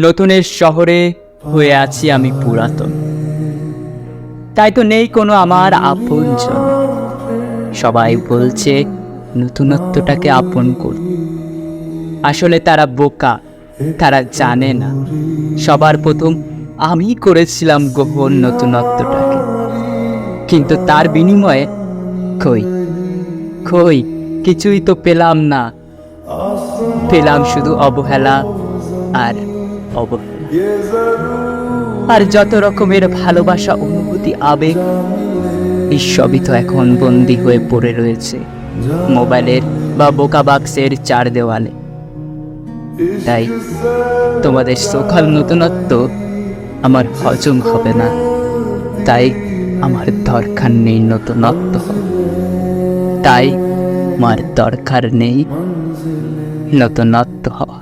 নতুনের শহরে হয়ে আছি আমি পুরাতন, তাই তো নেই কোনো আমার আপনজন। সবাই বলছে নতুনত্বটাকে আপন কর, আসলে তারা বোকা, তারা জানে না সবার প্রথম আমি করেছিলাম গোপন নতুনত্বটাকে। কিন্তু তার বিনিময়ে কই কই কিছুই তো পেলাম না, পেলাম শুধু অবহেলা আর অবহেলা। আর যত রকমের ভালোবাসা, অনুভূতি, আবেগ, এই সবই তো এখন বন্দী হয়ে পড়ে রয়েছে মোবাইলের বা বোকা বাক্সের চার দেওয়ালে। তাই তোমাদের সকাল নতুনত্ব আমার হজম হবে না, তাই আমার দরকার নেই নতুনত্ব, তাই আমার দরকার নেই নতুনত্ব হওয়া।